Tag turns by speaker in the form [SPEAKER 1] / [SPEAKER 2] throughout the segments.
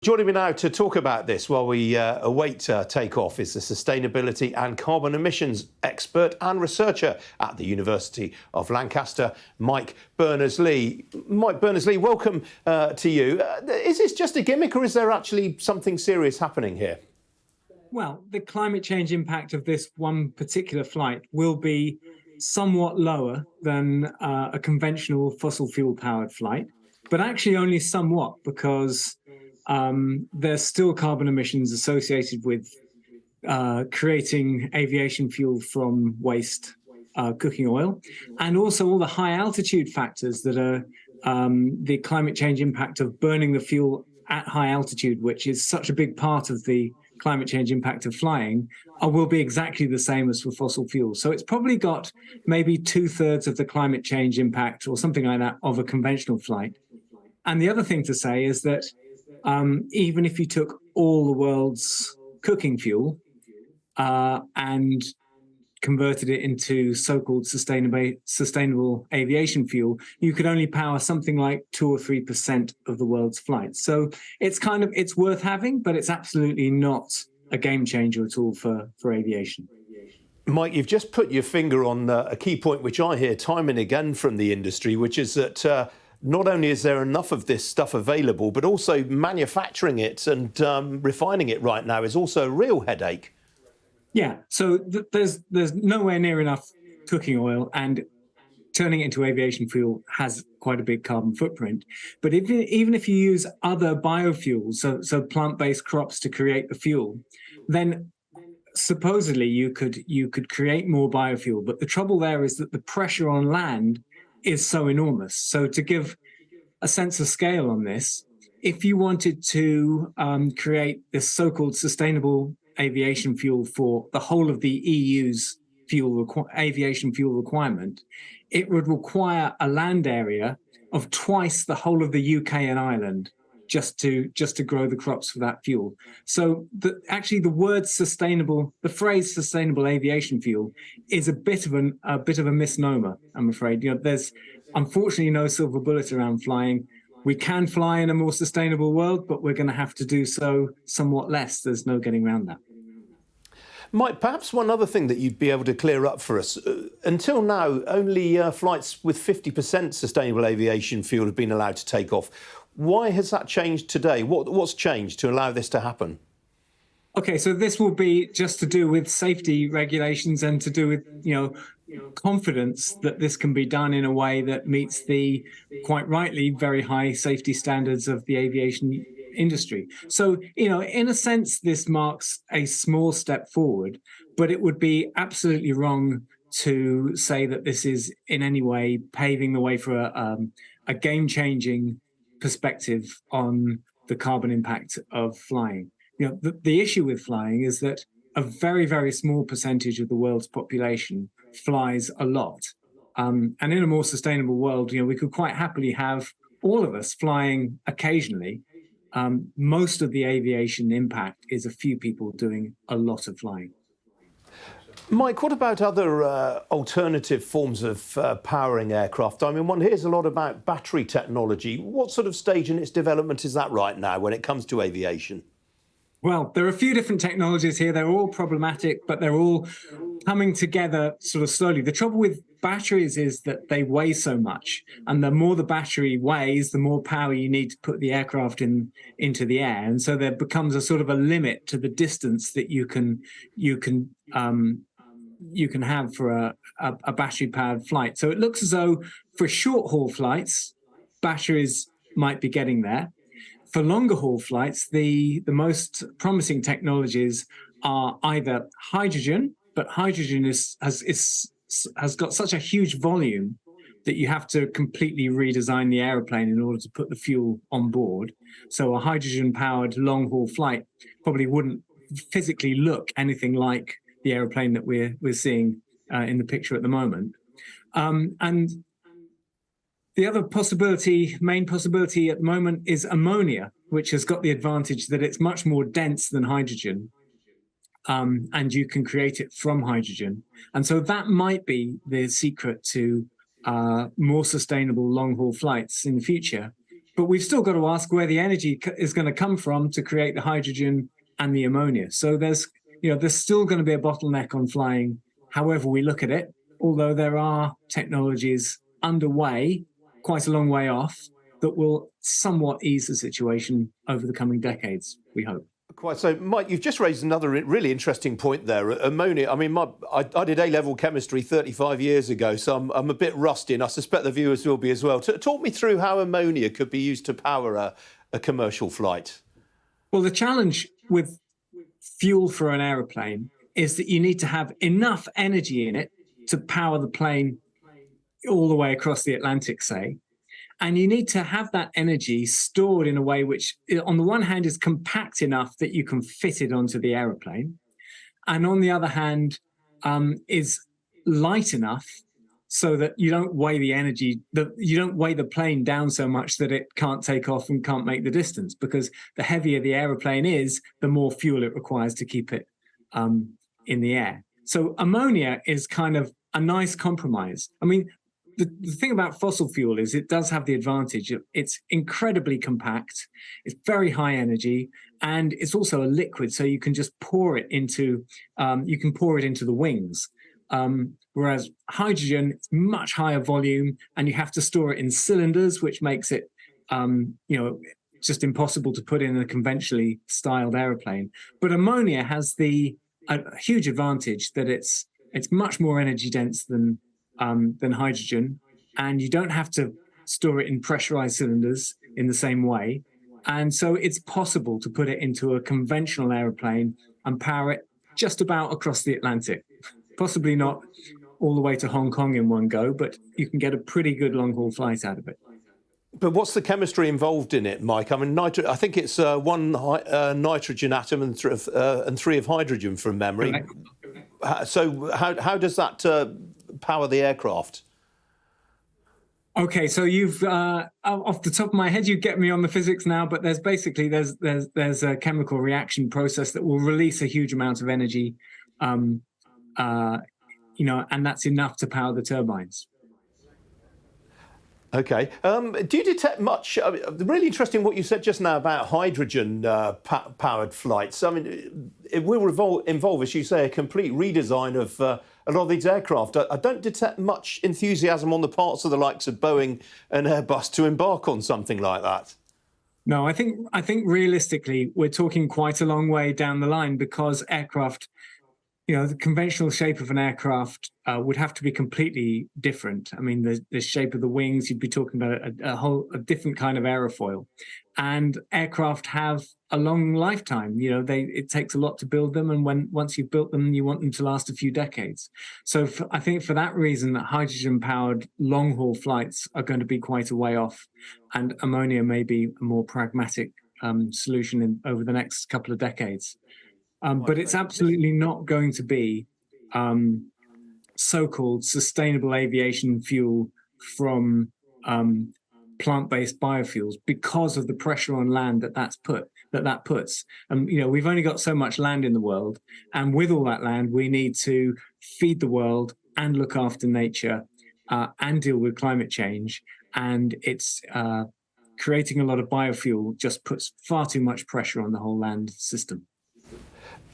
[SPEAKER 1] Joining me now to talk about this while we await takeoff is the sustainability and carbon emissions expert and researcher at the University of Lancaster, Mike Berners-Lee. Mike Berners-Lee, welcome to you. Is this just a gimmick or is there actually something serious happening here?
[SPEAKER 2] Well, the climate change impact of this one particular flight will be somewhat lower than a conventional fossil fuel powered flight, but actually only somewhat, because there's still carbon emissions associated with creating aviation fuel from waste cooking oil, and also all the high altitude factors that are the climate change impact of burning the fuel at high altitude, which is such a big part of the climate change impact of flying, will be exactly the same as for fossil fuels. So it's probably got maybe 2/3 of the climate change impact or something like that of a conventional flight. And the other thing to say is that even if you took all the world's cooking fuel and converted it into so-called sustainable aviation fuel, you could only power something like 2 or 3% of the world's flights. So it's worth having, but it's absolutely not a game changer at all for aviation.
[SPEAKER 1] Mike, you've just put your finger on a key point which I hear time and again from the industry, which is that not only is there enough of this stuff available, but also manufacturing it and refining it right now is also a real headache.
[SPEAKER 2] Yeah, so there's nowhere near enough cooking oil, and turning it into aviation fuel has quite a big carbon footprint. But even if you use other biofuels, so plant-based crops to create the fuel, then supposedly you could create more biofuel. But the trouble there is that the pressure on land is so enormous. So to give a sense of scale on this, if you wanted to create this so-called sustainable aviation fuel for the whole of the EU's aviation fuel requirement, it would require a land area of twice the whole of the UK and Ireland just to grow the crops for that fuel. So actually the phrase sustainable aviation fuel is a bit of a misnomer, I'm afraid. There's unfortunately no silver bullet around flying. We can fly in a more sustainable world, but we're going to have to do so somewhat less. There's no getting around that.
[SPEAKER 1] Mike, perhaps one other thing that you'd be able to clear up for us. Until now, only flights with 50% sustainable aviation fuel have been allowed to take off. Why has that changed today? What's changed to allow this to happen?
[SPEAKER 2] Okay, so this will be just to do with safety regulations and to do with, confidence that this can be done in a way that meets the, quite rightly, very high safety standards of the aviation industry. So, in a sense, this marks a small step forward, but it would be absolutely wrong to say that this is in any way paving the way for a game-changing perspective on the carbon impact of flying. The issue with flying is that a very, very small percentage of the world's population flies a lot. And in a more sustainable world, we could quite happily have all of us flying occasionally. Most of the aviation impact is a few people doing a lot of flying.
[SPEAKER 1] Mike, what about other alternative forms of powering aircraft? I mean, one hears a lot about battery technology. What sort of stage in its development is that right now when it comes to aviation?
[SPEAKER 2] Well, there are a few different technologies here. They're all problematic, but they're all coming together sort of slowly. The trouble with batteries is that they weigh so much, and the more the battery weighs, the more power you need to put the aircraft into the air. And so there becomes a sort of a limit to the distance that you can have for a battery-powered flight. So it looks as though for short-haul flights, batteries might be getting there. For longer-haul flights, the most promising technologies are either hydrogen, but hydrogen has got such a huge volume that you have to completely redesign the aeroplane in order to put the fuel on board. So a hydrogen-powered long-haul flight probably wouldn't physically look anything like the aeroplane that we're seeing in the picture at the moment. And the other main possibility at the moment is ammonia, which has got the advantage that it's much more dense than hydrogen, and you can create it from hydrogen. And so that might be the secret to more sustainable long-haul flights in the future. but we've still got to ask where the energy is going to come from to create the hydrogen and the ammonia. So there's still going to be a bottleneck on flying, however we look at it, although there are technologies underway, quite a long way off, that will somewhat ease the situation over the coming decades, we hope.
[SPEAKER 1] Quite so. Mike, you've just raised another really interesting point there. Ammonia, I mean, I did A-level chemistry 35 years ago, so I'm a bit rusty, and I suspect the viewers will be as well. Talk me through how ammonia could be used to power a commercial flight.
[SPEAKER 2] Well, the challenge with fuel for an aeroplane is that you need to have enough energy in it to power the plane all the way across the Atlantic, say. And you need to have that energy stored in a way which, on the one hand, is compact enough that you can fit it onto the aeroplane. And on the other hand, is light enough so that you don't weigh the energy, you don't weigh the plane down so much that it can't take off and can't make the distance, because the heavier the aeroplane is, the more fuel it requires to keep it in the air. So ammonia is kind of a nice compromise. I mean, the thing about fossil fuel is it does have the advantage of it's incredibly compact, it's very high energy, and it's also a liquid, so you can just pour it into the wings. Whereas hydrogen, it's much higher volume, and you have to store it in cylinders, which makes it, just impossible to put in a conventionally styled aeroplane. But ammonia has a huge advantage that it's much more energy dense than hydrogen, and you don't have to store it in pressurized cylinders in the same way. And so it's possible to put it into a conventional aeroplane and power it just about across the Atlantic. Possibly not all the way to Hong Kong in one go, but you can get a pretty good long-haul flight out of it.
[SPEAKER 1] But what's the chemistry involved in it, Mike? I mean, I think it's one nitrogen atom and three of hydrogen from memory. Correct. So how does that power the aircraft?
[SPEAKER 2] Okay, so you've off the top of my head, you get me on the physics now, but there's a chemical reaction process that will release a huge amount of energy, and that's enough to power the turbines.
[SPEAKER 1] Okay. Do you detect much? Really interesting what you said just now about hydrogen powered flights. I mean, it will involve, as you say, a complete redesign of a lot of these aircraft. I don't detect much enthusiasm on the parts of the likes of Boeing and Airbus to embark on something like that.
[SPEAKER 2] No, I think realistically, we're talking quite a long way down the line, because aircraft, the conventional shape of an aircraft would have to be completely different. I mean, the shape of the wings, you'd be talking about a different kind of aerofoil. And aircraft have a long lifetime. It takes a lot to build them, and once you've built them, you want them to last a few decades. So I think for that reason, that hydrogen-powered long-haul flights are going to be quite a way off, and ammonia may be a more pragmatic solution over the next couple of decades. But it's absolutely not going to be so-called sustainable aviation fuel from plant-based biofuels, because of the pressure on land that puts. We've only got so much land in the world, and with all that land, we need to feed the world and look after nature and deal with climate change. And it's creating a lot of biofuel just puts far too much pressure on the whole land system.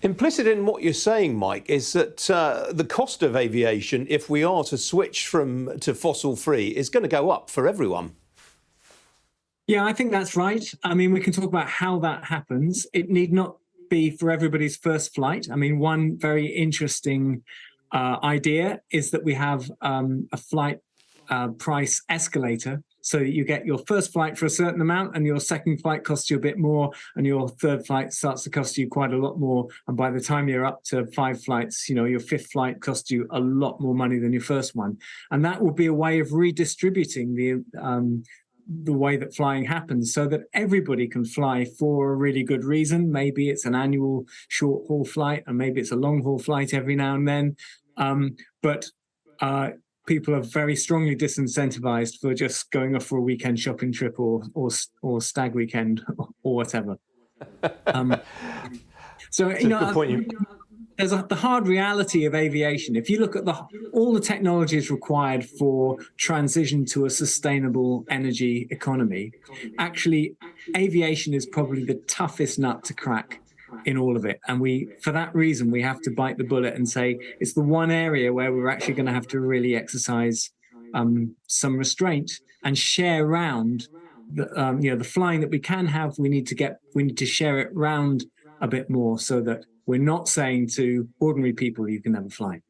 [SPEAKER 1] Implicit in what you're saying, Mike, is that the cost of aviation, if we are to switch to fossil-free, is going to go up for everyone.
[SPEAKER 2] Yeah, I think that's right. I mean, we can talk about how that happens. It need not be for everybody's first flight. I mean, one very interesting idea is that we have a flight price escalator. So you get your first flight for a certain amount, and your second flight costs you a bit more, and your third flight starts to cost you quite a lot more. And by the time you're up to 5 flights, your fifth flight costs you a lot more money than your first one. And that will be a way of redistributing the way that flying happens, so that everybody can fly for a really good reason. Maybe it's an annual short-haul flight, and maybe it's a long-haul flight every now and then. But people are very strongly disincentivized for just going off for a weekend shopping trip or stag weekend or whatever.
[SPEAKER 1] So, it's a good point.
[SPEAKER 2] the hard reality of aviation. If you look at all the technologies required for transition to a sustainable energy economy, actually, aviation is probably the toughest nut to crack in all of it. And for that reason, we have to bite the bullet and say it's the one area where we're actually going to have to really exercise some restraint and share around the flying that we can have. We need to share it round a bit more so that we're not saying to ordinary people you can never fly.